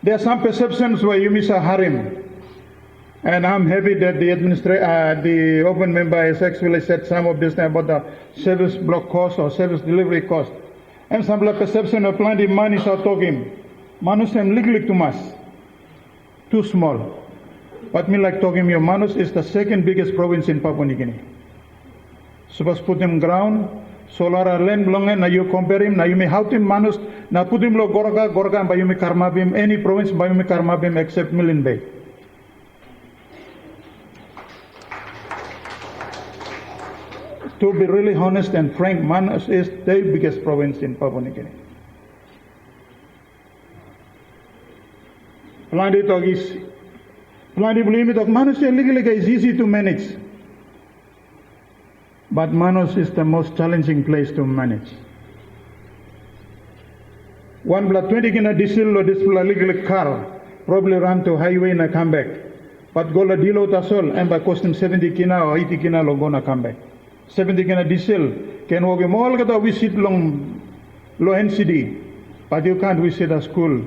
There are some perceptions where you miss a harim. And I'm happy that the open member has actually said some of this about the service block cost or service delivery cost. And some perception of plenty money are talking. Manus am legally too much, too small. But me like talking, your Manus is the second biggest province in Papua New Guinea. Supposed put him ground, solar land belongan, na you compare him, na you may how him Manus, na put him lo Gorga, and by you may Karmabim, any province by you may Karmabim except Milne Bay. To be really honest and frank, Manus is the biggest province in Papua New Guinea. Plenty believe it, Manus is easy to manage. But Manus is the most challenging place to manage. 120 kina diesel or diesel legal car probably run to highway and come back. But go la dilo tasol and by cost him 70 kina or 80 kina lo gonna come back. 70 kina diesel can walk him all kata visit long low NCD, but you can't visit a school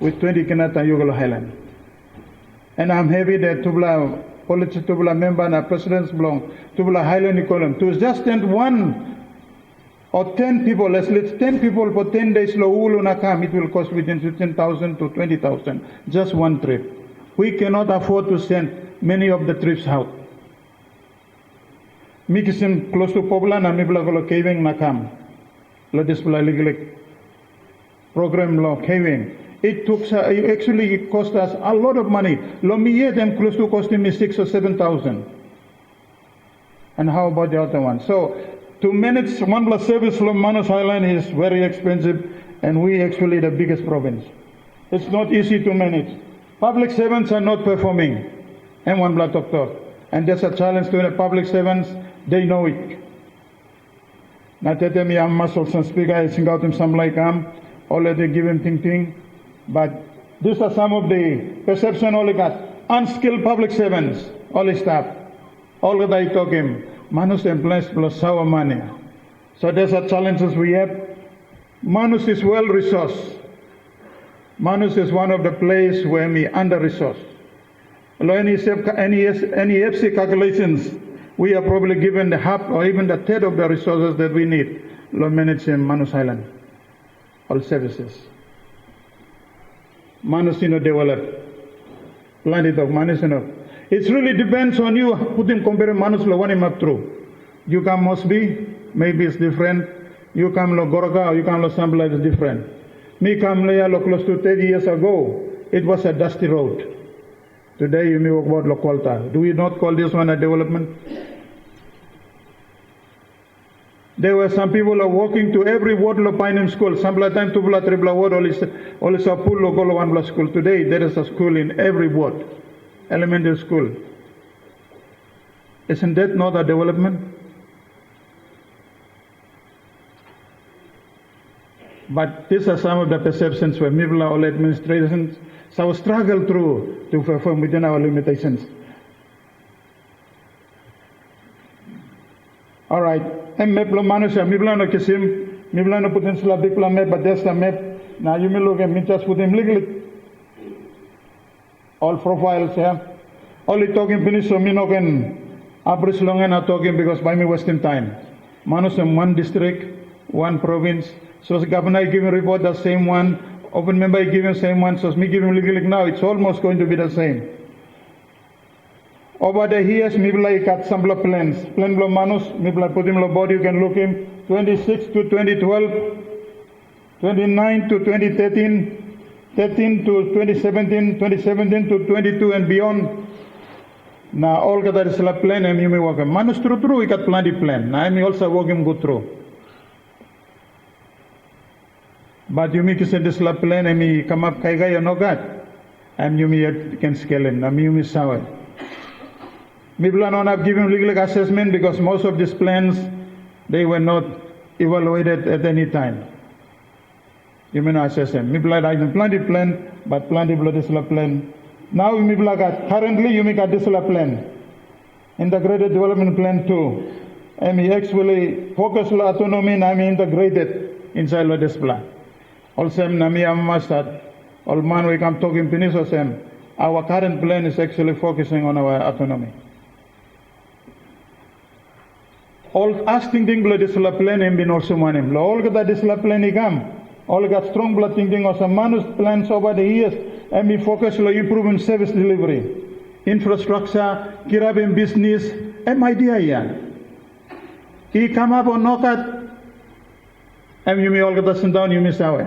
with 20 kina ta Yugolo Highland. And I'm happy that Tubla politics Tubla member and president's belong Tubla Highland column to just send 1 or 10 people, let's 10 people for 10 days lo uluna come, it will cost between 15,000 to 20,000 just one trip. We cannot afford to send many of the trips out. Mikisim close to Pobla na mibla golo caving na kam. Lo display legal program lo caving. It actually cost us a lot of money. Lo miye them close to costing me 6,000 or 7,000. And how about the other one? So to manage one plus service lo Manus Island is very expensive, and we actually the biggest province. It's not easy to manage. Public servants are not performing. And one blood doctor. And there's a challenge to the public servants. They know it. Na tete mi am muscles and speaker I sing out him some like already give him thing. But these are some of the perception all got. Unskilled public servants, all his staff. All that I talk him. Manus employs plus sour money. So there's a challenges we have. Manus is well resourced. Manus is one of the places where we under resourced. Any FC calculations, we are probably given the half or even the third of the resources that we need to manage in Manus Island, all services. Manus develop, plenty of Manus It really depends on you, put him compare Manus lo one him up through. You come Mosby, maybe it's different. You come lo Gorga or you come lo Sambla, it's different. Me come lo close to 30 years ago, it was a dusty road. Today you may walk about Lokolta. Do we not call this one a development? There were some people who are walking to every ward lo Pine school. Some time to bla tribla ward all is a pool lo go one school. Today there is a school in every ward, elementary school. Isn't that not a development? But these are some of the perceptions where Mibla all administrations so struggle through to perform within our limitations. All right. And maplo manusha Mibla no kisim, Mibla no potential bipla map, but there's the map. Now you may look at me just put him legally. All profiles here. Only talking finish so me no can abris long and not talking because by me wasting time. Manusha one district, one province. So the governor giving report the same one. Open member giving same one, so me giving legally now, it's almost going to be the same. Over the years, maybe like at some plans. Plan blow Manus, maybe like put him on board, you can look him 26 to 2012, 29 to 2013, 13 to 2017, 2017 to 22 and beyond. Now all that is a plan and you may work. Manus through, we got plenty plan. Now I may also work him go through. But you make this plan and me come up kaiga you know that. And you can scale him. I mean you miss sour. Maybe not have given legal assessment because most of these plans they were not evaluated at any time. You may not assess them. Maybe like I can plenty plan, but plenty blood this plan. Now you may like currently you make a this plan. Integrated development plan 2. And we actually focus on autonomy and I mean integrated inside this plan. Also, Nami Amastad, All man we come talking pinisosem. Our current plan is actually focusing on our autonomy. All asking thing blood is la plan and bin also manim. All that is la plan igam. All got strong blood thinking of some Manus plans over the years and we focus on improving service delivery, infrastructure, kirabin business, and idea yeah. He come up on knock and you may all get us down, you miss away.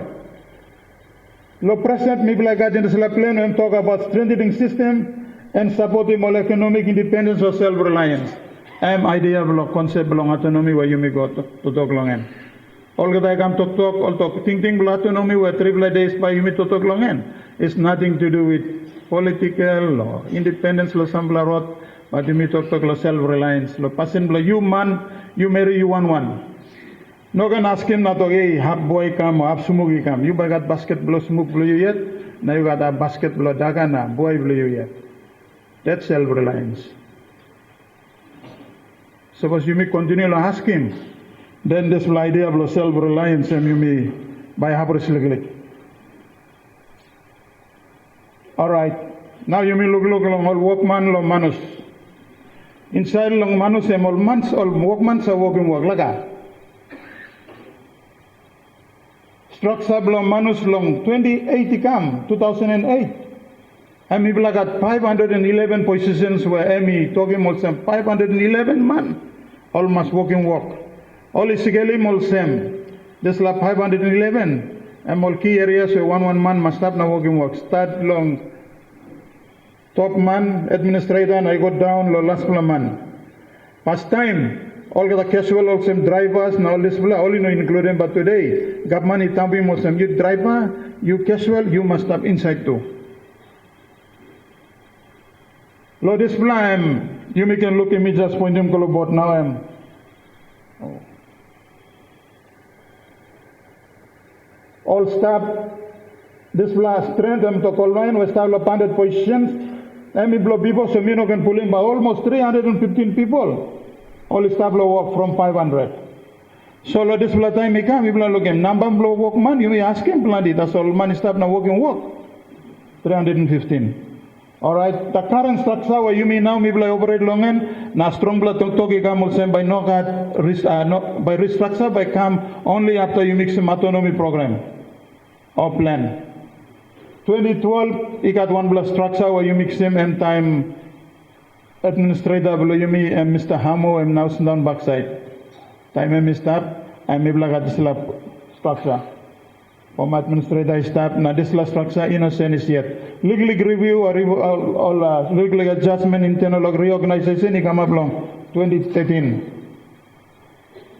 Lo present maybe like that in the plan and talk about strengthening system and supporting all economic independence or self-reliance. Idea of concept belong autonomy where you may go to talk long end. All that I come talk, all talk, think autonomy where 3 days by you may to talk long end. It's nothing to do with political or independence or some rot, but you may talk self-reliance. Lo person you man, you marry you one. No can ask him not to hey, half boy come or half sumugi come. You got basket blow smoke blow you yet. Now you got a basket blow dagana, boy blow you yet. That's self-reliance. Suppose you may continue to ask him, then this idea of self-reliance and you may by habrislik. Alright. Now you may look along all workman lo manus. Inside long manus all months all workmans are working work laga. Structure long manus long 2080 come 2008. And we got 511 positions where Emmy talking about some 511 man almost working work. All is again all same. This la 511 and all key areas where one man must have now working work. Start long top man, administrator, and I go down lo last man. Past time all the casual also drivers and all this all you know including but today government is telling most you driver, you casual, you must have inside too. Lo this plan, you may can look at me just pointing to about now all staff this last strength to call line we start 100 positions and we blow people so you know can pull in by almost 315 people. All staff work from 500. So lo this time we come we look him number blow work man you may ask him bloody that's all man staff now working work 315. Alright, the current structure where you may now maybe operate long end, na strong blood togi come also by no by restructure by come only after you mix some autonomy program or plan. 2012 you got one blood structure where you mix him and time administrator below you may and Mr. Hamo and now down backside. Time and Mr. and maybe got this structure. From administrator staff, now this structure innocent is yet. Legal review or legal adjustment internal reorganization, he come up long 2013.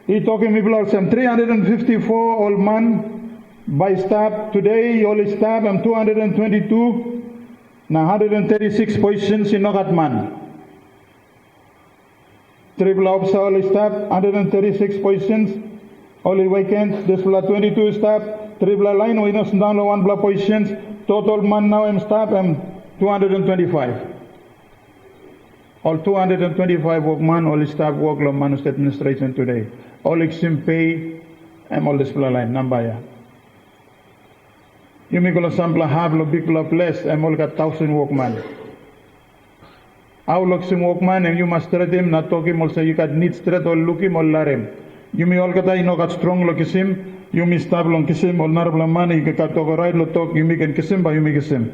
He talking people some 354 old man by staff today, all staff and 222, now 136 positions in Nogat man. Triple officer all staff, 136 positions, only vacant, this 22 staff. Triple line, we know down to 1 block positions. Total man now in staff and 225. All 225 workman, all staff work on Manus Administration today. All exim pay and all display line, number ya. You make all sample half, lo big lo less, and all got 1,000 workman. How looks him workman and you must treat him, not talk him also, you got need straight or look him or learn him. You may all got strong look him. You may stop long kisim or narabla money, you can talk right, lo talk, you may can kisim, but you may kisim.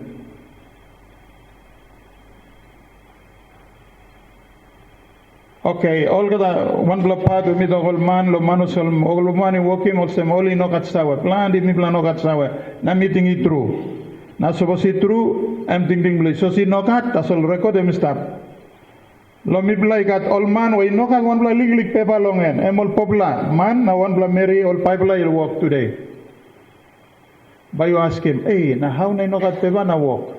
Okay, all got one block part with me, the whole man, lo manus, all money working, also, only no got sour. Plan, if me plan no got sour. Now meeting it true. Now suppose it true, I'm thinking, so see no got, that's all record, them stop. Lo mi blai kat all man we no kat one blai lig paper long en em all popular man na one blai Mary all pipeline will work today. But you ask him, hey, na how na no kat paper na work?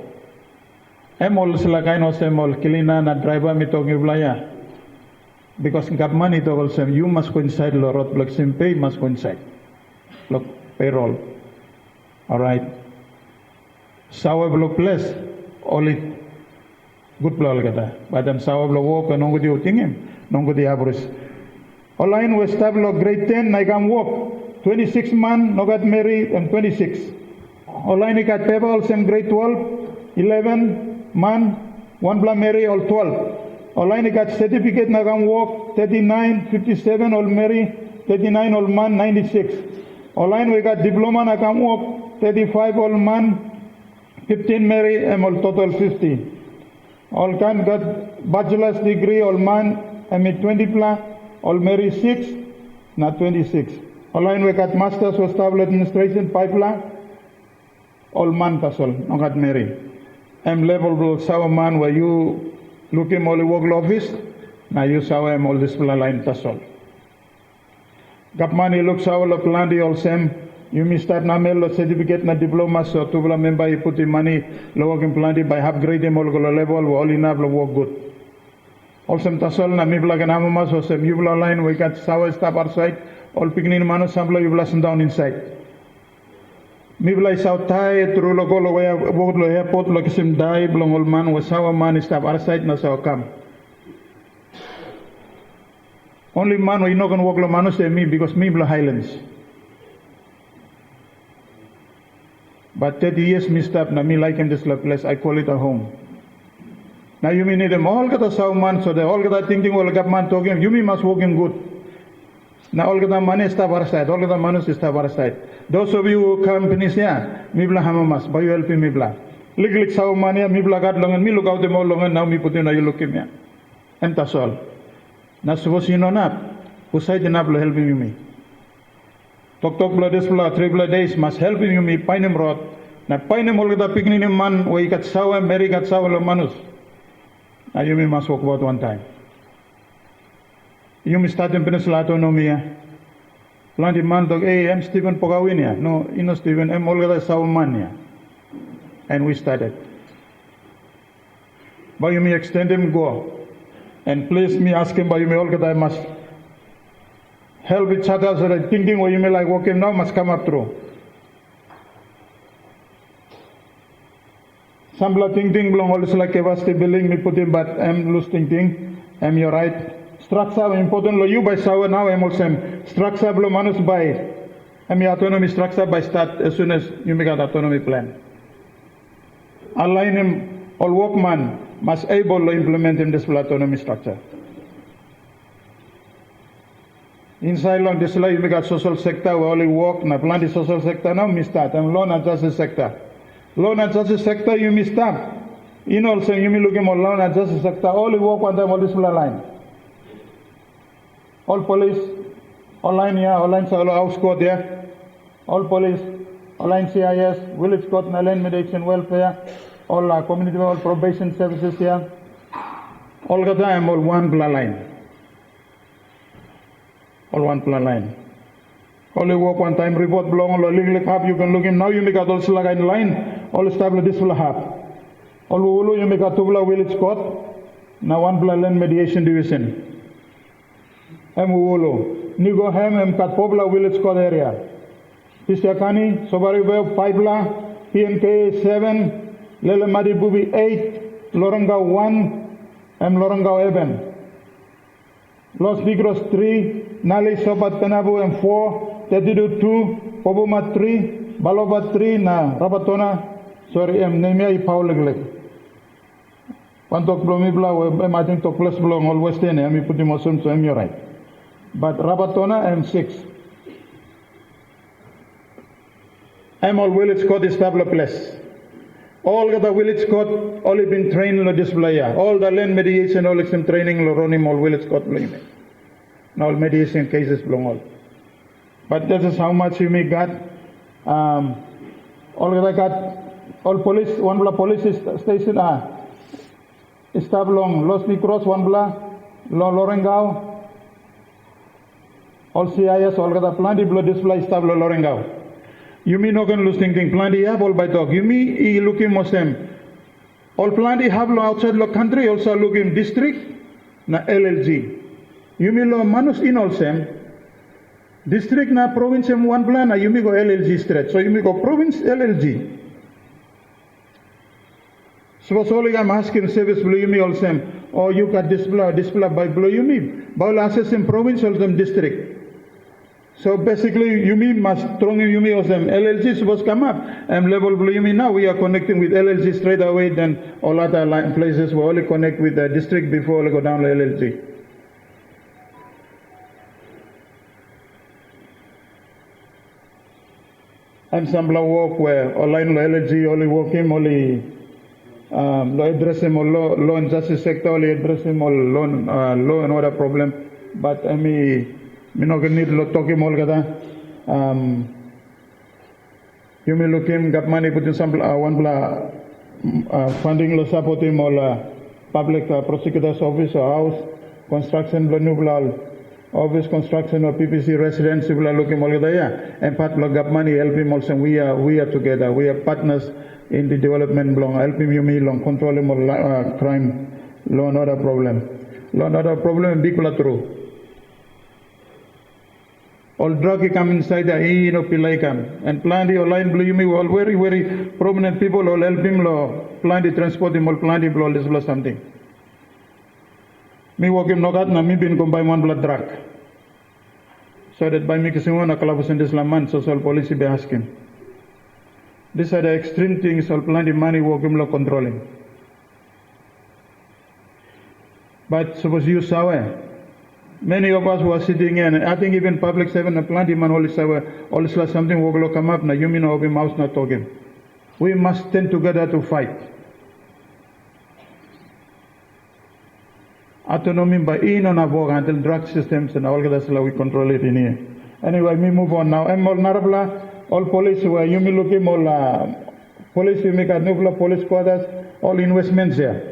Em all sila kain o sem all kilina na driver mi talking blaya. Because government ito also you must coincide lo rot block sim pay must coincide. Look payroll. All right. Sawa block plus all it. Good plan kata. Badam sawa blo work nongo di uting him, nongo di abris. Online we stable grade 10 naikam work. 26 man no got married and 26. Olaini kat paper all same grade 12, 11 man, 1 bla Mary all 12. Olaini kat certificate nagam work 39, 57 all Mary, 39 all man, 96. Olain we got diploma nagam work 35 all man, 15 Mary, all total 50. All can got bachelor's degree all man, 20 pla, all Mary 6, not 26. Olain we got master's of stable administration 5 pla. All man tasol, no got Mary. Level bro sawa man where you look him all work office, na you sawa all this line tasol. Gapmani look sawa lo plandi all same, you may start na mel lo certificate na diploma so tubla member you put the money lo working plandi by upgrade him all go level all enough lo work good. Also tasol na mibla ganama so sem you line we got sawa stop outside, all picking Manus sample you blast down inside. Miblay South Thai through Logolo where Boglo Airport Lokisim Dai Blongol Man was our man is tab our side na saw come. Only man we not gonna walk Manus say me because Mibla Highlands. But 30 years missed up na me like in this place, I call it a home. Now you mean them all got a South man, so they all got thinking all got man talking, you mean must walking good. Now all the money is our side, all the Manus is our side. Those of you who companies here, Mibla Hamamas, by you helping Mibla. Liglik saw money, Mibla got long and me look out the more long and now me put in a you look in here. And that's all. Now suppose you know not, who said enough helping me. Tok blood this blood, 3 blood days must helping you me, Pinem rod. Now Pinem all the picnic man where you got sour, Mary got sour Manus. Now you must walk about one time. You may start in Peninsula Autonomia. Planti man dog, hey, I'm Stephen Pogawinia. No, you know Stephen, I'm Olga Saumania. And we started. But you may extend him go. And please me ask him, but you may Olga, I must help each other so that thinking what you may like walking now must come up through. Some blood thinking belong all this like a vast building me put him, but I'm loose thinking. I'm your right. Structure important lo you by sawa now I'm also structure lo Manus by I'm autonomy structure by start as soon as you make an autonomy plan. Align him all workman must able to implement in this autonomy structure. Inside long this you make a social sector we only work na plan the social sector now me start and loan and justice sector. Loan and justice sector you me start. In also you me looking more loan and justice sector only work one time all this line. All police, online here, online solo house court there, all police, online CIS, village court, land mediation, welfare, all community, all probation services here, all the time, all one plan line. All one plan line. Only work one time, report belong, all legally have, you can look him, now you make a also like in line, all establish this will have. All Ulu, you make a Tubula village court, now one plan land mediation division. Wolo, Nigo Ham, Kat Pobla village court area. Pisakani, Sobaribe, Paibla, PMK 7, Lele Madibubi 8, Lorangao 1, Lorangao Eben. Los Vigros 3, Nali Sobat Penabu and 4, Tedidu 2, Pobuma 3, Baloba 3, na Rabatona, sorry, Nemia Pauleglik. One talk Blomibla, I think talk plus Blom, all West End, I'm putting Mosum, so I'm your right. But Rabatona, I'm 6. I'm all village court established place. All the village court, only been trained in the display. All the land mediation, all some training, Loronim, all village court. All mediation cases belong all. But this is how much you may got. All police, one bla police station, established Los Micros, one bla, Lorengao. All CIS, all the plenty blood display established Lorengao. You mean no can lose thinking plenty have all by dog. You mean looking Muslim. All plenty have outside the country also looking district na LLG. You mean lo Manus in all same. District na province one plan na you mean go LLG stretch. So you mean go province LLG. So solely I'm asking service blue you mean all same. Or you got display by blue you mean. But assess in province or them district. So basically, Yumi must strong Yumi or some LLG supposed to come up. And level blue Yumi now we are connecting with LLG straight away. Then all other places we only connect with the district before we go down to LLG. And some work where online LLG only work him only law address him or law and justice sector only address him or law and other problem. But I mean. Mino need lo talk him all kada. You may look him got money put in some one bla funding lo support him all public prosecutor's office or house construction lo new bla office construction or PPC residence bla look him all kada yeah and part lo got money help him also we are together we are partners in the development belong help him you me long control him all crime law not a problem big bla true. All drug come inside the pilai come and plan the online blue you all very prominent people all help him plan the transport him all plan the all this something. Me walk him nogat na me bin combine one blood drug. So that by me kissing one a kalabus in this laman social policy be asking. These are the extreme things all plan the money walk him controlling. But suppose you saw many of us who are sitting here, and I think even public servant and plenty man always something will come up now you mean of him mouse not talking. We must stand together to fight. Autonomy by in on a vogue until drug systems and all that's how we control it in here. Anyway, we move on now. I'm all narabla, all police where you may look him all police you make a new police quarters, all investments here.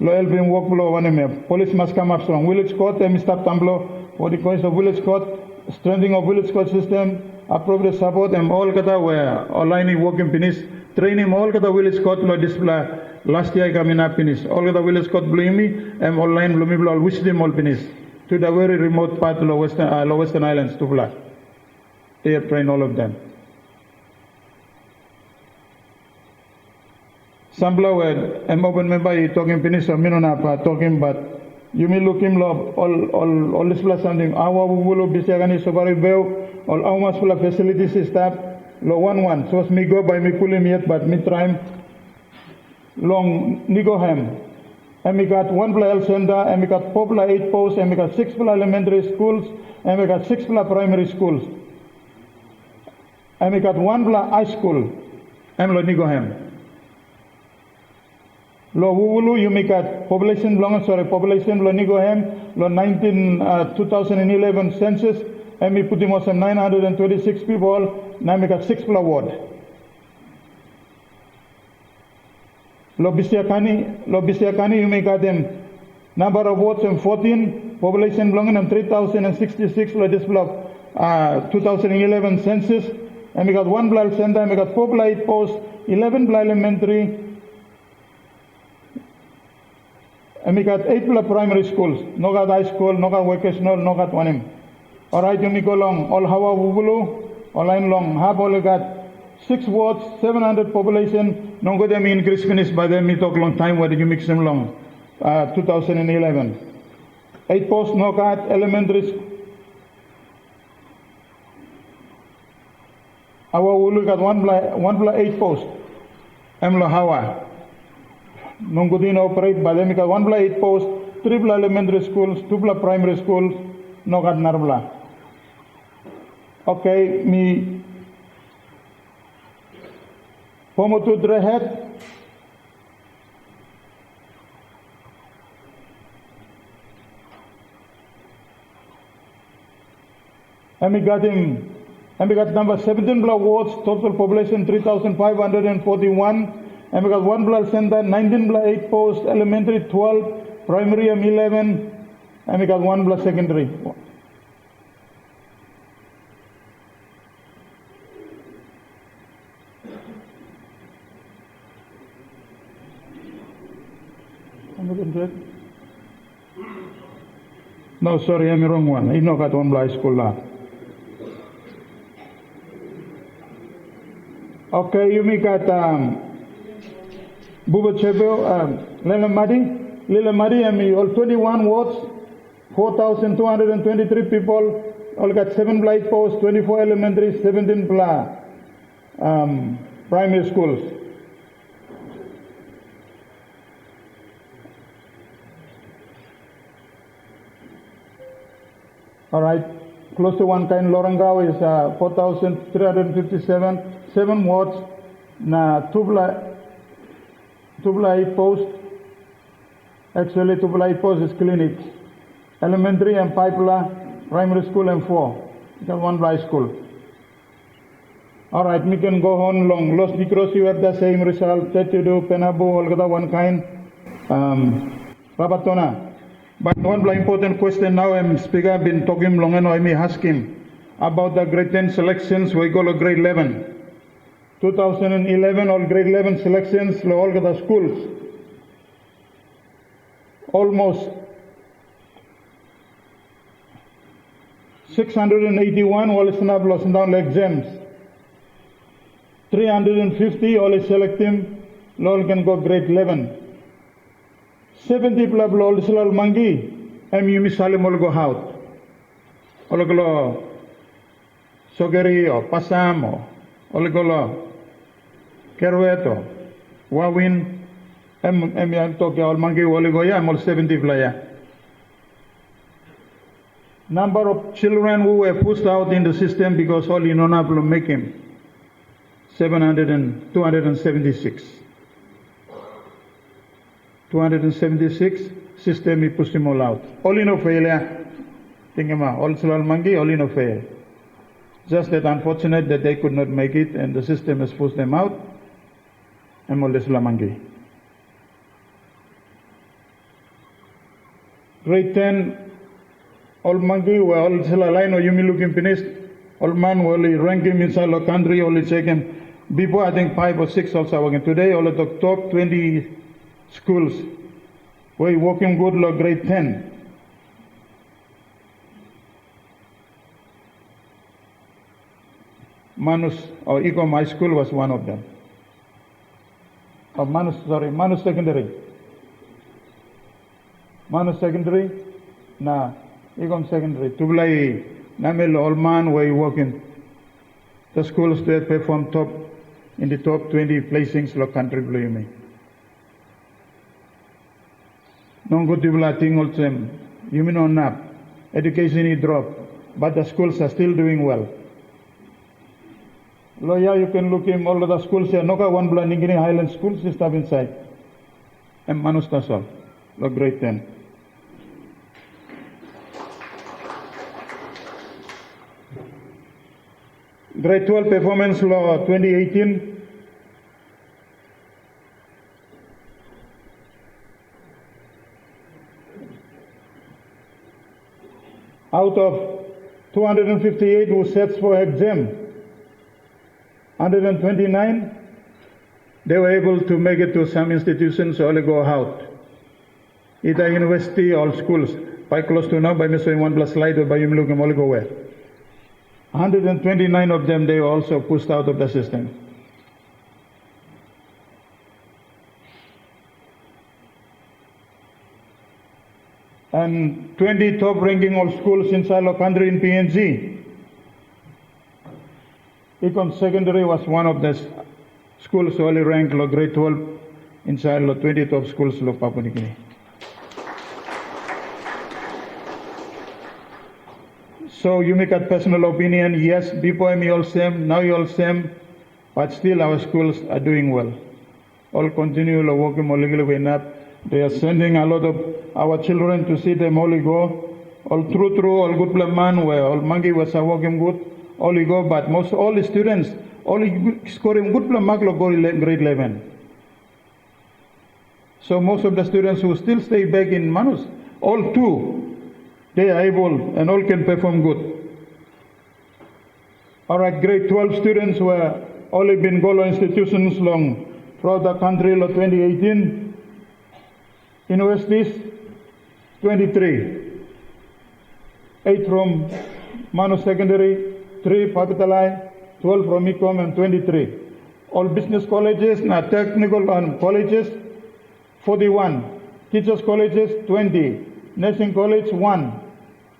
Loyal being work below one police must come up strong. Village court, stop tumblo, what the coins of village court, strengthening of village court system, appropriate support, and all kata where online working finish, training all kata village court lo display last year coming up finish. All kata village court blumi and online blumi blo wish them all finish to the very remote part of Western Islands to fly. They have trained all of them. Some where I'm open member talking finish or minona talking but you may look him all this plus something our will be sagani sobari beo all how much full facilities is that lo one so me go by me pulim yet but me try long nigoham and we got one health center and we got popular 8 posts and we got 6 elementary schools and we got 6 primary schools and we got 1 high school and lo nigoham. Lo wulu you make a population lo nigohem lo 2011 census and we put him on 926 people now make a 6 ward. Lo bisiakani you make them number of wards and 14 population belonging on 3066 lo this block 2011 census and we got 1 health center and we got 4 8 posts 11 elementary. And we got 8 primary schools, no got high school, no got vocational, no got one. All right, you may go long. All Hawa Wubulu, all line long. Have only got 6 wards, 700 population. No go them increase finish by them. We talk long time. Where did you mix them long? 2011. 8 posts, no got elementary. Hawa Wulu got 1 8 posts. Emlo Hawa. Nungudin operate by them 1 8 posts, 3 elementary schools, 2 primary schools, no got Narbla. Okay, me Pomotu Drehet. And we got number 17 wards, total population 3,541. And we got 1 center, 19 8 posts, elementary 12, primary 11, and we got 1 secondary. No, sorry, I'm the wrong one. I know got 1 high school now. Okay, you make got Buba Chebo, Lila Madi, and me all 21 wards, 4,223 people, all got 7 blight posts, 24 elementary, 17 primary schools. All right, close to one kind. Lorangao is 4,357, 7 wards. Na Tubla 8 post. Actually, Tubla 8 post is clinic. Elementary and Pipela, primary school and 4. Just one high school. All right, we can go on long. Los Nicros, you have the same result. Tetudu, Penabu, Olgada, one kind. Rabatona. But one important question now, Speaker, been talking long and I may ask him about the grade 10 selections. We go to grade 11. 2011, all grade 11 selections, all the schools. Almost 681 all snap lost down exams. 350 all selecting, all can go grade 11. 70 plus all silal mangi, yumi salim all go out. All go sogeri or pasam or all go kerweto, wawin, I'm talking all mangi all go ya, I'm all 70 playa. Number of children who were pushed out in the system because all you know now will make him 276. 276 system he pushed them all out. All in no failure. Think about all Sulal Mangi, all in no failure. Just that unfortunate that they could not make it and the system has pushed them out. And all Sulal Mangi. Grade 10. All mangi were all sila line or yumi looking finished. All man will rank him inside the country, only check him. Before I think 5 or 6 also working. Today all of the top 20 schools were working good like grade 10. Manus or Ecom High School was one of them. Manus Secondary. Manus Secondary, nah. Ecom Secondary, Tublai, Namel, all man were working. The schools to perform top in the top 20 placings lo country blue me. Non go Tubla thing also, you mean on nap. Education is drop, but the schools are still doing well. Loya, you can look him all of the schools here. Noka one Blaningini Highland schools system inside. And Manus Tasol, lo grade 10. Grade 12 Performance Law 2018. Out of 258 who sets for exam, 129, they were able to make it to some institutions only go out. Either university or schools. By close to now, by Mr. 1 plus slide or by Yumilugam only go where. 129 of them, they were also pushed out of the system. And 20 top ranking all schools inside the country in PNG. Ecom Secondary was one of the schools only ranked grade 12 inside the 20 top schools of Papua New Guinea. So you make a personal opinion, yes, before me all same, now you all same, but still our schools are doing well. All continue working more legally up. They are sending a lot of our children to see them all go. All through, all good man, where all mangi was working good, all go, but most all the students, all scoring good mark go grade 11. So most of the students who still stay back in Manus, all two, they are able and all can perform good. All right, grade 12 students were only been Golo institutions long throughout the country, 2018. Universities, 23. 8 from Manus Secondary, 3 Papitalai, 12 from Ecom and 23. All business colleges, technical colleges, 41. Teachers colleges, 20. Nursing college, 1.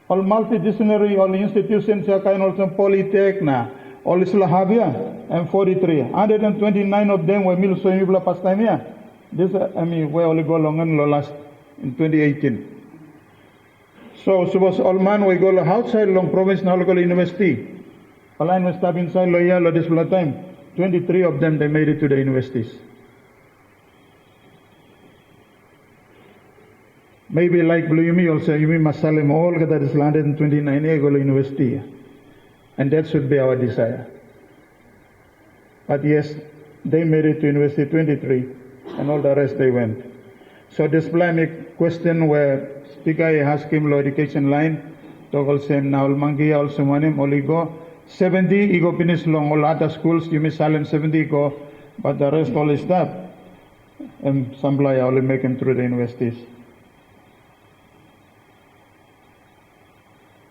all multidisciplinary, all institutions, kind also Polytech na, all Isla Habia, and 43. 129 of them were Mil Soyubla past time here. This, we only go long and last in 2018. So, suppose all man we go outside long province now local university. All I was stop inside Loya, this time. 23 of them, they made it to the universities. Maybe like Blumi also, Yumi Masalem, all that is landed in 29 go to university. And that should be our desire. But yes, they made it to university 23, and all the rest they went. So this polemic question where speaker asked him law education line, toggle same now mangi also manim oligo 70 ego finish long all other schools you may silent 70 go, but the rest all is that. And some play only make him through the universities.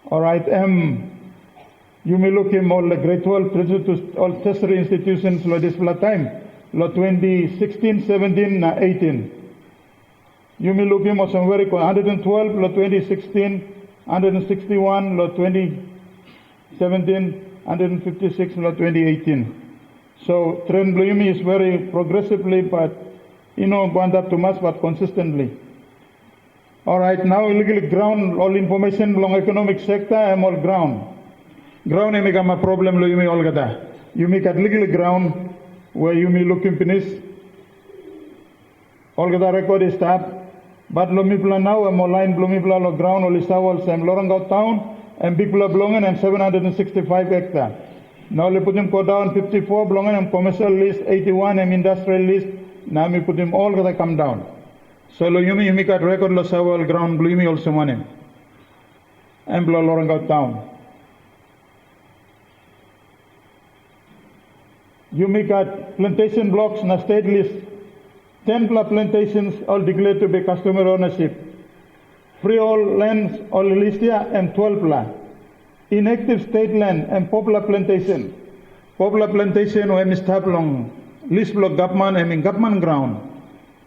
All right, you may look him all the grade 12 to all tertiary institutions law this time, law 2016, 17, 18. You may look him also very 112, law 2016, 161, law 2017, 156, law 2018. So trend Blumi is very progressively, but going up to much, but consistently. All right, now illegal ground, all information along economic sector, I'm all ground. Ground may become a problem, you may all get that. You make at legal ground where you may look in finish. All get that record is start. But Lomipla now, I'm online, Blumipla lo ground, all is our same Lorangao town, and big Blongan and 765 hectares. Now we put him go down 54, Blongan and commercial list, 81, and industrial list. Now we put him all get that come down. So you got record lo sawal ground Blumi also money. And blow Lorangao town. You make got plantation blocks na state list. 10 plantations all declared to be customer ownership. Freehold lands all list here and 12 land. Inactive state land and popular plantation. Popular plantation when start long list block government government ground.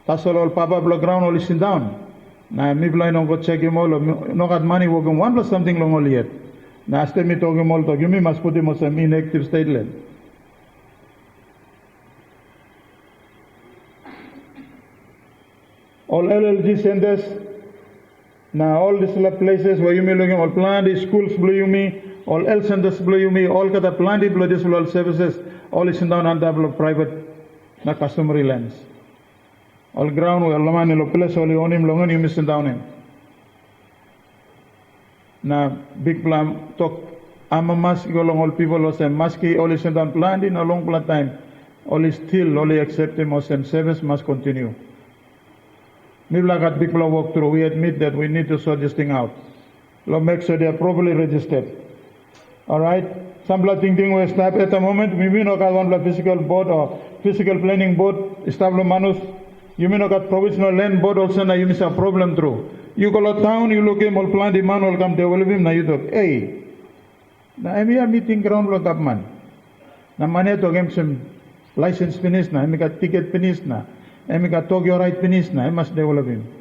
That's all papa block ground all is down. Now me blind go check him all no got money working 1 plus something long all yet. Now stay me talk him all talk. You must put him on some inactive state land. All LLG centers, now all these places where you may look at all planned schools blue you me, all health centers blue you me, all kata planned blue this all services, all is down on double of private na customary lands. All ground where Laman and place all own him long you miss down him. Now big plan talk I'm a mask go along all people all say maski all is down planned in a long time, all is still only accept him or service must continue. Maybe like at people walk through, we admit that we need to sort this thing out. We'll make sure they are properly registered. All right? Some thing we start at the moment. We may not have one physical board or physical planning board, established Manus. You may not have provisional land board also, now you miss a problem through. You go to town, you look him, all plan the man will come develop him, now you talk, hey, now I'm here meeting ground law government. Now money to give some license finish now, I make a ticket finish now. I got talk your right finish now, I must develop him.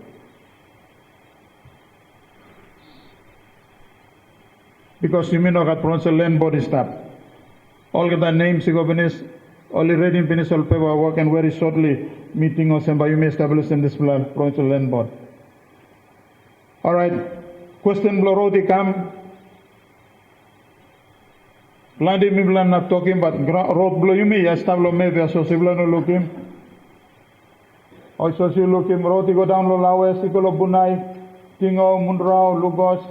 Because you may not have provincial land board staff. All get the names you go finish, only reading finish all paperwork and very shortly meeting or somebody you may establish in this provincial land board. All right, question Bloroti come. Planting me plan not talking, but road blow you me, I establish maybe so civil no looking. Also, you look him, Roti go down Lolawe, Sikolo Bunai, Tingo, Mundrao, Lugos,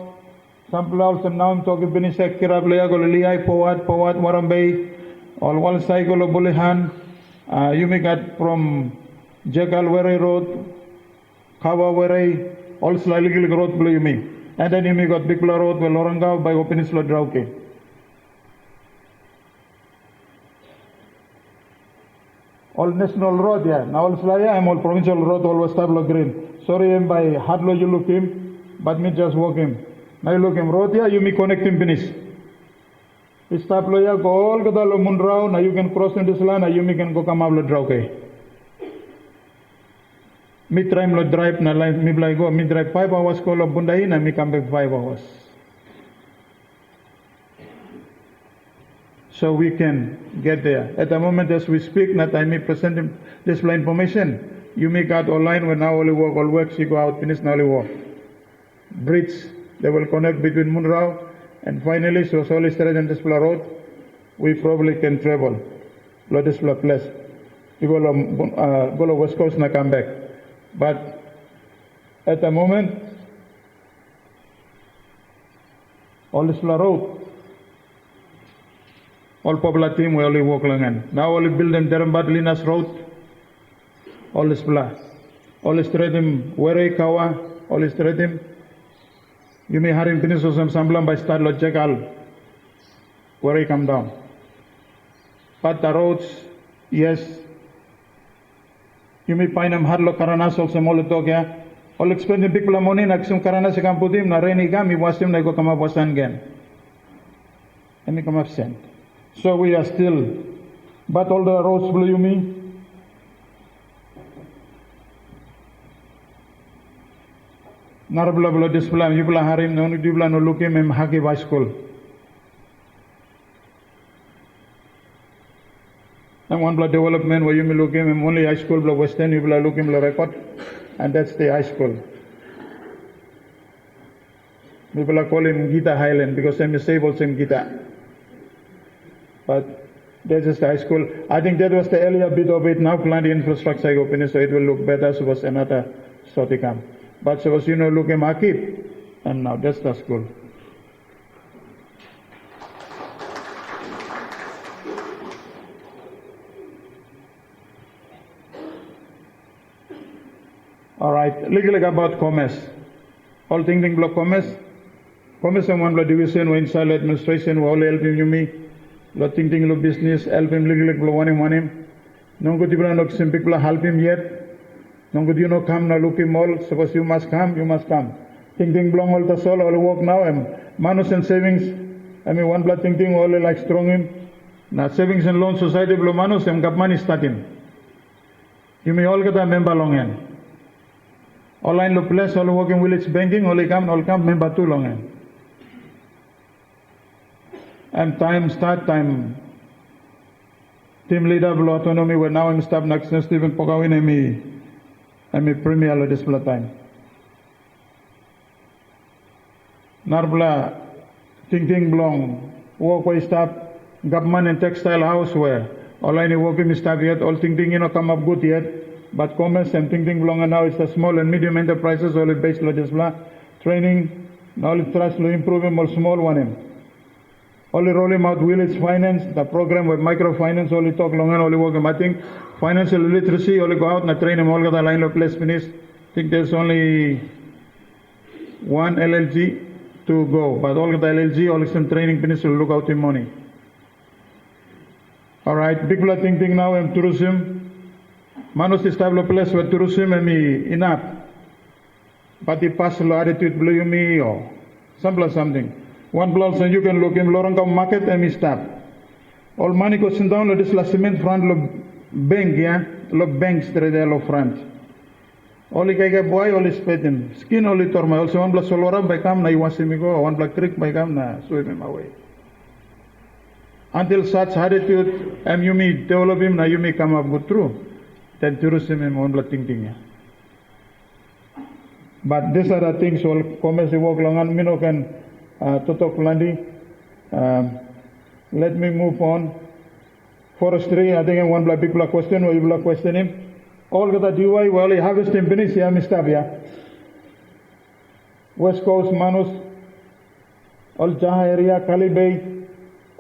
Sample also now I'm talking Benisek, Kirablea, Goliliai, Powat, Warambay, all one cycle of Bulihan, you may get from Jagalwere Road, Kawawere, all slightly road blue you me. And then you may got Bikla Road, Lorangao by Peninsula Drauke. All national road, yeah. Now all Slaya, I'm all provincial road, always tablo green. Sorry, I'm by hardlo you look him, but me just walk him. Now you look him road, yeah, you me connect him finish. It's tablo ya go all gadalo mundrao, now you can cross in this line, now you me can go come up lo drauke. Me try lo drive na line, me like go, me drive 5 hours call of Bundai, and me come back 5 hours. so we can get there. At the moment as we speak, not I may present him display information. You make out online when now only work, all works, you go out, finish now only work. Bridge, they will connect between Munrao and finally, so Soli Street and Display Road, we probably can travel. Lo Display Place. We go to West Coast and come back. But at the moment, all Display Road, all popular team, we only walk along. Now only build them Derembat Linas Road, all Display. All Street him, Were Kawa, all Street him. You may have him finish some samblam by start logic all where he come down. But the roads, yes, you may find them hard look karanas also molotog ya. All expend big money na some karanas come put him na rainy gam he was him na go come up was again. And he come up sent. So we are still, but all the roads blue you mean? Narabla bla display you bla harim no dibla no look him haki by school. And one bla development where you may look him only high school bla western you bla look him bla record and that's the high school. People call him Gita Highland because I'm say also him Gita. But that's just the high school. I think that was the earlier bit of it. Now plant infrastructure I open so it will look better. So was another sort of come. But suppose you know look at Makib, and now that's the school. All right, legally about commerce. All thinking block commerce. Commerce and one block division or inside administration will all help him me. Lot thinking block business, help him legally block one him. No good people not some people help him yet. No good you know come now look him all. Suppose you must come, you must come. Thinking blong all the soul, all work now. Manus and savings. I mean one blood thinking all like strong him. Now savings and loan society blow Manus and got money starting. You may all get a member long end. All line look place, all working village banking, all come member too long end. And time start time. Team leader blow autonomy where now I'm staff next Stephen Pogawin I'm a premier display time. Narbla, thinking blong, walkway staff, government and textile houseware. All I working staff yet, all thinking come up good yet. But commerce and thinking blong and now it's the small and medium enterprises, all based display, training, knowledge trust, improving all small one. Only rolling out village finance, the program with microfinance, only talk long and only work. I think financial literacy, only go out and train them all got the line of place finish. I think there's only one LLG to go, but all got the LLG, all some training finish will look out in money. All right, people are thinking now in tourism. Manus establish a place where tourism and me enough. But the personal attitude blue me or something. One blouse and you can look in Loranga market and me stop. All money goes down this last cement front look bank, yeah? Look banks there look front. Only kaya boy only sped him. Skin only torma. Also one blouse solora by come na you want me go, one black creek by come na swim him away. Until such attitude and you may develop him na you may come up good through. Then tourism and one blood thinking. But these are the things all commerce work long and Mino can Totok Landi. Let me move on. Forestry, I think one black people question or you will question him. All the DY, well, he harvesting finish here, Mistabia. West Coast, Manus, all Jaha area, Kali Bay,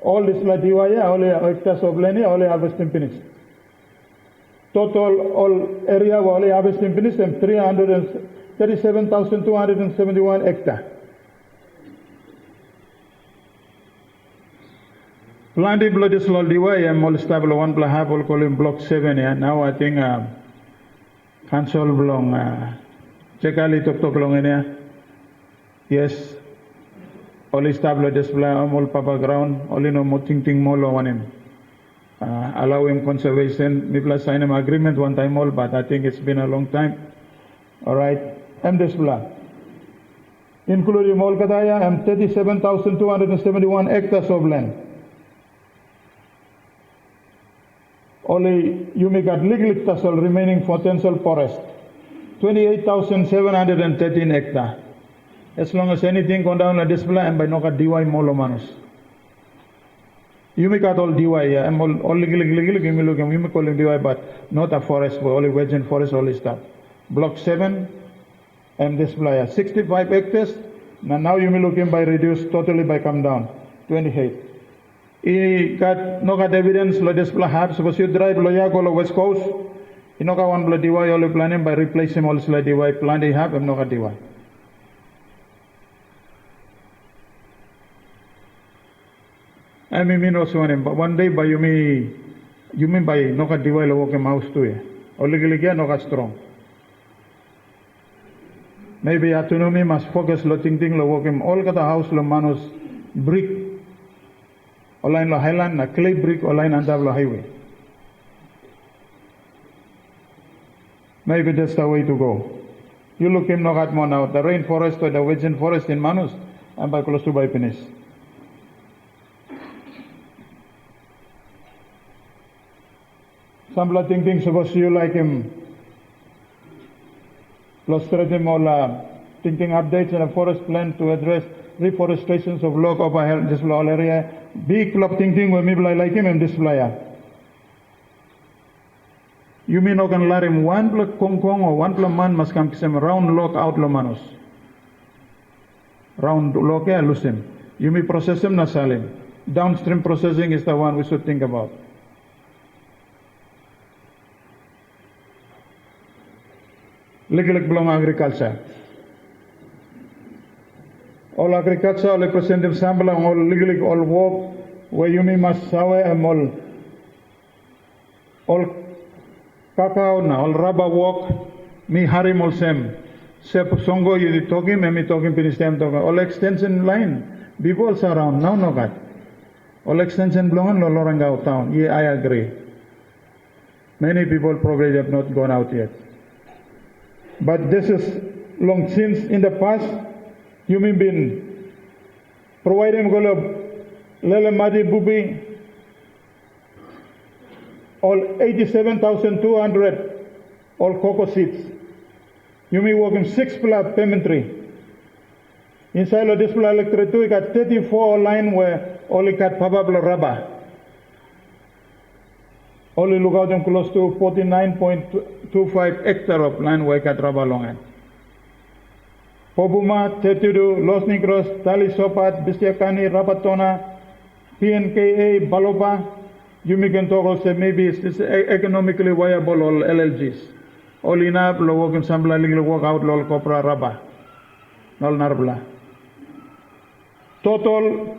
all this la DY, all hectares of land, all harvesting finish. Total all area, all harvesting finish, and 337,271 hectares. Planty blood is all DY, I'm all stable, one block half, all call him block 7, yeah. Now I think, console belong, Chekali tok long in here. Yes, all stable display, all papa ground, all in no ting more on him. Allow him conservation, maybe sign him agreement one time all, but I think it's been a long time. All right, I'm display. Including all Kadaya, I'm 37,271 hectares of land. only you may got legal tasol remaining potential forest. 28,713 hectares. As long as anything gone down a display and by no got DY molo manus. You may got all DY, yeah, I'm all legal, you may call him DY, but not a forest, but only virgin forest, all this stuff. Block 7 and display 65 hectares. Now you may look him by reduce totally by come down 28. He got no got evidence lo display have suppose you drive loya go west coast. He no got one blood DY all planning by replace him all slide DY plan they have him no got DY. I mean also one but one day by you mean by no got DY lo walk him house too yeah. Only no got strong. Maybe autonomy must focus lo ting lo walk him all got the house lo manus brick. Online lo highland na clay brick online andab lo highway. Maybe that's the way to go. You look him no got more now. The rainforest or the virgin forest in Manus and by close to by finish. Some blood thinking suppose you like him. Plus him all thinking updates in a forest plan to address reforestations of low over this all area. Big club thinking with me like him and this flyer. You mean no can let him one block kongkong or one block man must come to some round lock out lo manus. Round lock yeah lose him. You may process him na salim. Downstream processing is the one we should think about. Legal belong agriculture. All agriculture, all representative sample, all legally all work where you may must sawe and all cacao na all rubber work me harim all sem. Sep songo you talking and me talking finish time talking. All extension line people around now no got. All extension belong lo lorangao town. Yeah, I agree. Many people probably have not gone out yet. But this is long since in the past you may been providing lele madi bubi all 87,200 all cocoa seeds. You may work in 6 plant payment tree. Inside of this electric you got 34 line where only got probable rubber. Only look out them close to 49.25 hectare of land where got rubber long end. Pobuma, Tetudu, Los Negros, Tali Sopat, Bistiakani, Rapatona, PNKA, Baloba, you can talk also maybe it's economically viable all LLGs. All enough, lo work in Sambla, legal work out, lol copra rubber, nol narbla. Total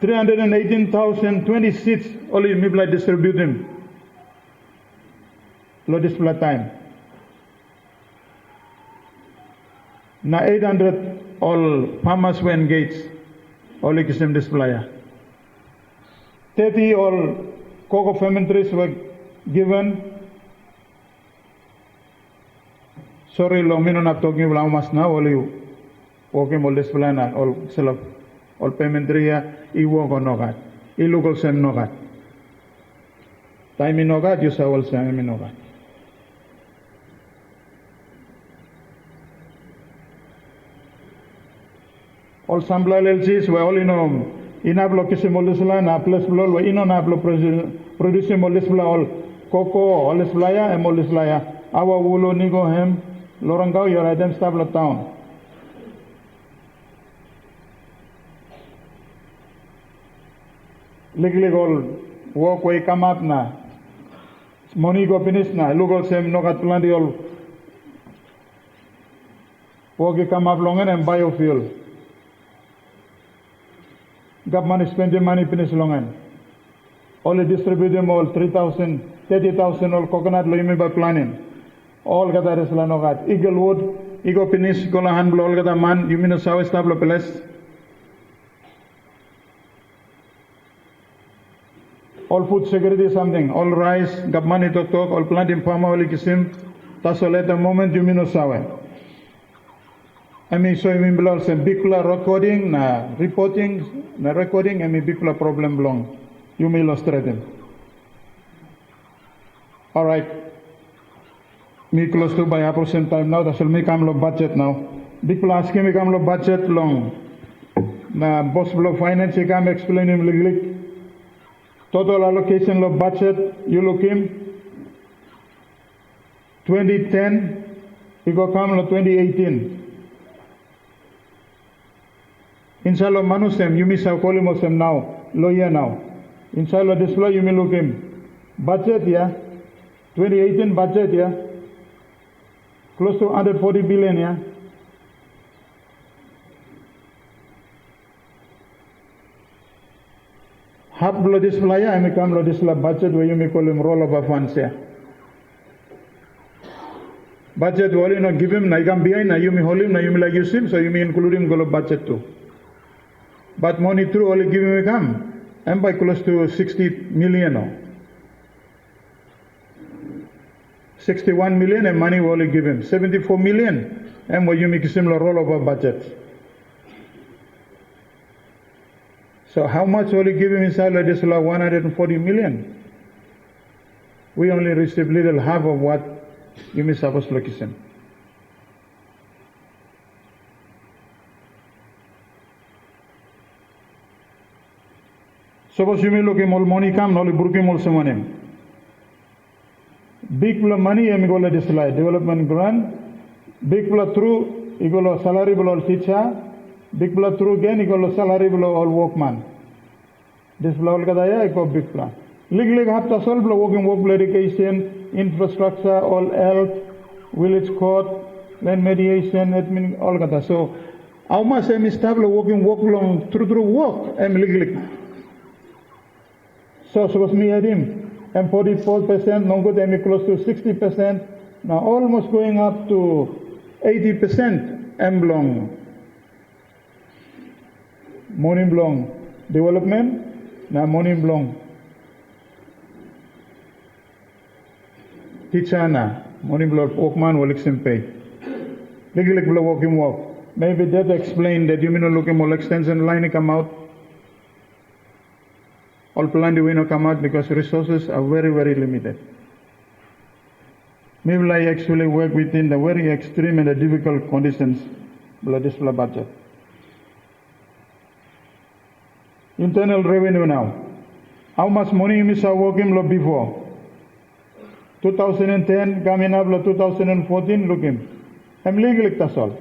318,020 seats, only Mibla distribute them. Lo display time. Na 800 all farmers were engaged, all kisem displaya. 30 all cocoa fermenters were given. Sorry, lo mino na talking about mas na all you okay all display na all self all fermenteria I work on nogat. I local sem nogat. Time in nogat you say all sem in nogat. All sambla LLCs were all inablo kisimolesla na plus blol we inonablo produce molesla all cocoa all slaya and moleslaya awa wulo nigo hem lorangao your item stablo town. Legally all walkway come up na money go finish na local sem nogat plenty all walk come up long and biofuel. Government is spending money finish longan. Only distribute them all 3,000, 30,000 all coconut lo by planning. All gata resla nogat. Eaglewood, ego finish gola hand all gata man, you mean a sawa stablo peles. All food security something, all rice, government to talk, all planting farmer all kisim, tasol at the moment you mean a sawa. I mean, so I mean, below some big recording, reporting, recording, I mean, big problem long. You may illustrate them. All right. Me close to by 1% time now. That's me come lo budget now. Big plus me come lo budget long. Na boss blow finance come explain him legally. Total allocation of budget you look him. 2010. He go come lo 2018. Inshallah manusem you miss our colimosem now. Lawyer now. Inshallah display you may look him. Budget yeah. 2018 budget yeah. Close to 140 billion yeah. Half below display yeah. I may come below display budget where you may call him rollover funds yeah. Budget wall you know give him na come behind na you may hold him na you may like use him so you may include him go budget too. But money through only give him a come. And by close to 60 million or 61 million and money will only give him 74 million and what you make a similar rollover budget. So how much will he give him inside like this 140 million? We only receive little half of what you may suppose location. Suppose you may look him all money come, no brook him also money. Big money and go this slide. Development grant. Big through you go salary below teacher. Big through again you go salary below all workman. This all kadaya I go big plan. Legally have to solve working work education, infrastructure, all health, village court, land mediation, admin, all kada. So how much am stable working work long through work am legally. So suppose me had him. And 44%, no good, and close to 60%, now almost going up to 80% emblong. Morning blong development, now morning blong. Teacher na, morning blong workman will pay. Legally working work. Maybe that explain that you may not look at more extension line come out. All planned will not come out because resources are very, very limited. Maybe I actually work within the very extreme and the difficult conditions below this budget. Internal revenue now. How much money we are working before? 2010 coming up 2014 looking. I'm legally that's all.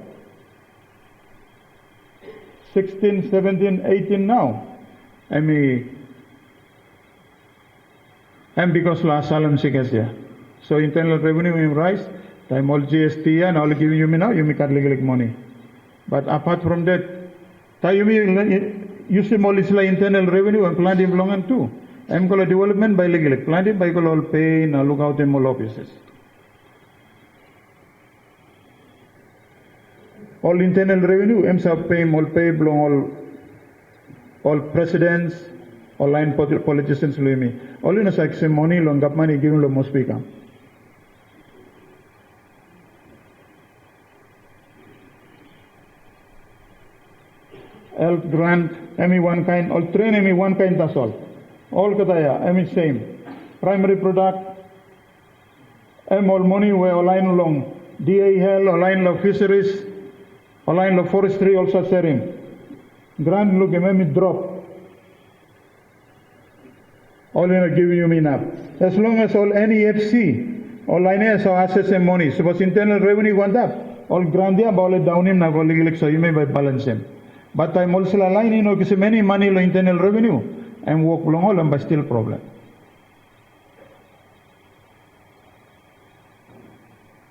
16, 17, 18 now. I mean and because last salam sikasya. So internal revenue will rise, time all GST and all giving you now, you make legal money. But apart from that, you see more like internal revenue and planting belong too. I'm called development by legal, planting by all pay and look out in more offices. All internal revenue, I'm pay belong all presidents, all line politicians me. All in a section money long up money given lo most speaker. Health grant, any one kind, all train any one kind that's all. All kataya, any same. Primary product, all money where all line long. DA health, all line of fisheries, all line of forestry also sharing. Grant look any drop. All in a giving you enough. As long as all NEFC, all line is assets and money. Suppose internal revenue went up, all grandia, all down him, now legal, so you may balance him. But I'm also aligning, because many money lo internal revenue and work long all and by still problem.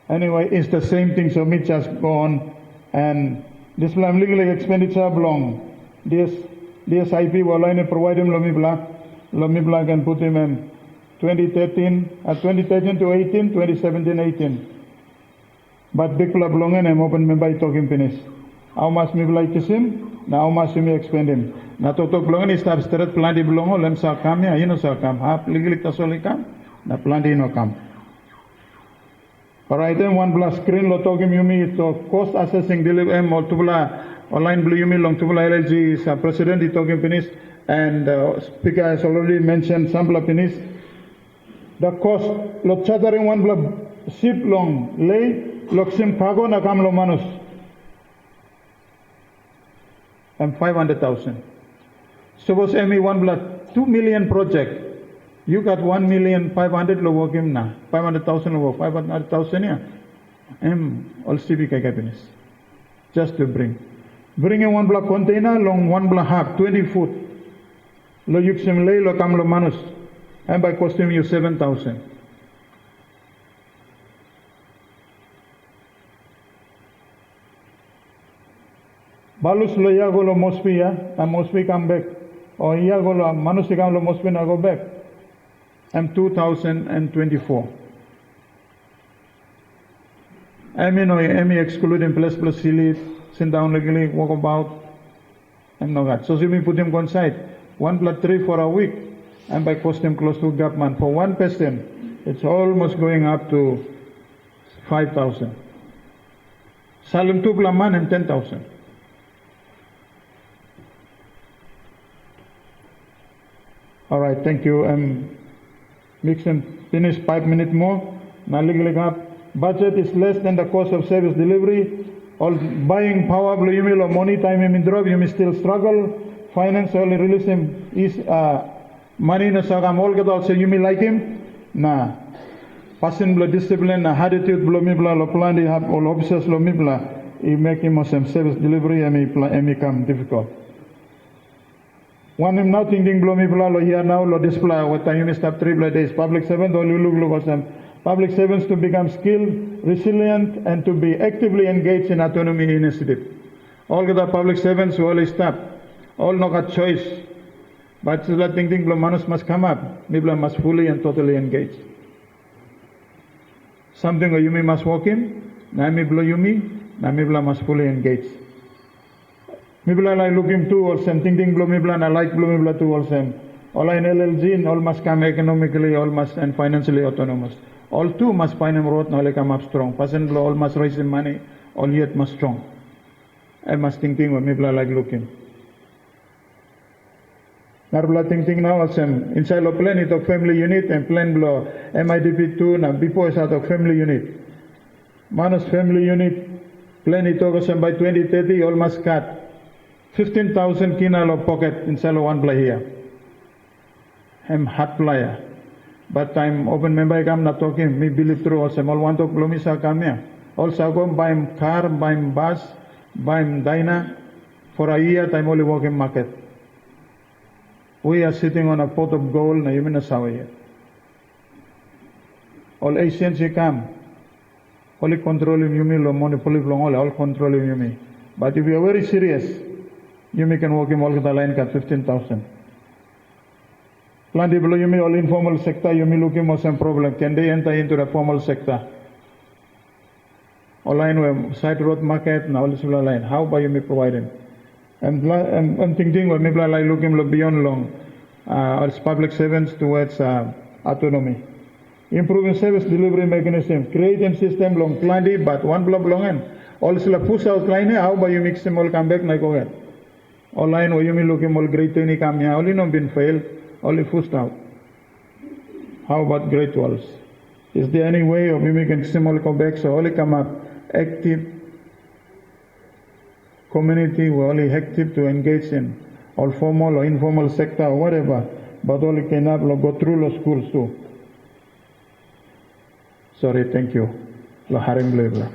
Anyway, it's the same thing, so me just go on and this plan legally expenditure belong. This IP will line provide him Lomi Black and put him in 2013 to 18, 2017, 18. But big club long and I'm open me by talking finish. How much me like to him? Now how much me expend him? Na to talk long is start straight plant belong lem sa kam ya, you know sa kam. Half legally tasoli kam, na plant no kam. Alright, then one plus screen lo talking you me to cost assessing deliver multiple online blue you me long to LLG is president he talking finish. And speaker has already mentioned sample finish. The cost, lo chartering one bla ship long lay, lo sim cargo na kam lo Manus. And 500,000. Suppose me one bla 2 million project. You got 1,500,000 lo work him na. 500,000 lo work, 500,000 yeah. All civic happiness. Just to bring. Bring in one block container long 1 block half, 20 foot. Lo yuksim lay lo kam lo Manus. And by costing you 7,000. Balus lo yago lo Mospi ya, and Mospi come back. Or yago lo Manus come lo Mospi na go back. And 2024. Emi excluding plus silly, sit down legally, walk about, and no that. So we put him on site. 1+3 for a week, and by cost him close to government. For one person, it's almost going up to 5,000. Salim 2 man and 10,000. All right, thank you. Mix and finish 5 minutes more. Now legally up. Budget is less than the cost of service delivery. All buying power, blue email or money time in drop, you may still struggle. Finance only release him is money na sagam all get also you may like him. Nah. Person blow discipline, attitude blow mibla, lo plan they have all officers lo mibla. He make him some service delivery and he become difficult. One him now thinking blow mibla lo here now lo display what time you may stop 3 days. Public servant all you look some. Public servants to become skilled, resilient, and to be actively engaged in autonomy initiative. All the public servants who always stop, all not got choice. But sila thinking Manus must come up, Mibla must fully and totally engage. Something Yumi must walk in, Nami Blo Yumi, Mibla must fully engage. Mibla like looking too, or some thinking Blo Mibla, and I like Blo Mibla too, also. All in LLG, all must come economically, all must and financially autonomous. All two must find him road, now come up strong. Person blow all must raise the money, all yet must strong. I must thinking what people are like looking. Narbla thinking now also inside of plan it of family unit and plan blow MIDP2 now before it's out of family unit. Manus family unit plan it also by 2030 all must cut 15,000 kinal of pocket inside of one play here. Hot player. But I'm open member I'm not talking, me believe through also all want to Blomisa come here. Also go buy car, buy bus, buy diner. For a year time only work in market. We are sitting on a pot of gold na yun na sawa here. All Asians you come. Only controlling Yumi lo monopoly long all controlling Yumi. But if you are very serious, Yumi can work in all the line cut 15,000. Plenty below you may all informal sector, you may looking for some problem. Can they enter into the formal sector? All line side road market, now this line. How about you may provide them? I'm thinking what maybe like looking beyond long as public servants towards autonomy. Improving service delivery mechanism, creating system long plenty, but one block long end. Also push out line, how about you mix them all come back na go ahead. All line where you may looking all great any come here, only not been failed. Only pushed out. How about great walls? Is there any way of making similar come back? So only come up active community, we're only active to engage in all formal or informal sector or whatever, but only can up go through the schools too. Sorry, thank you. Lo haring blah.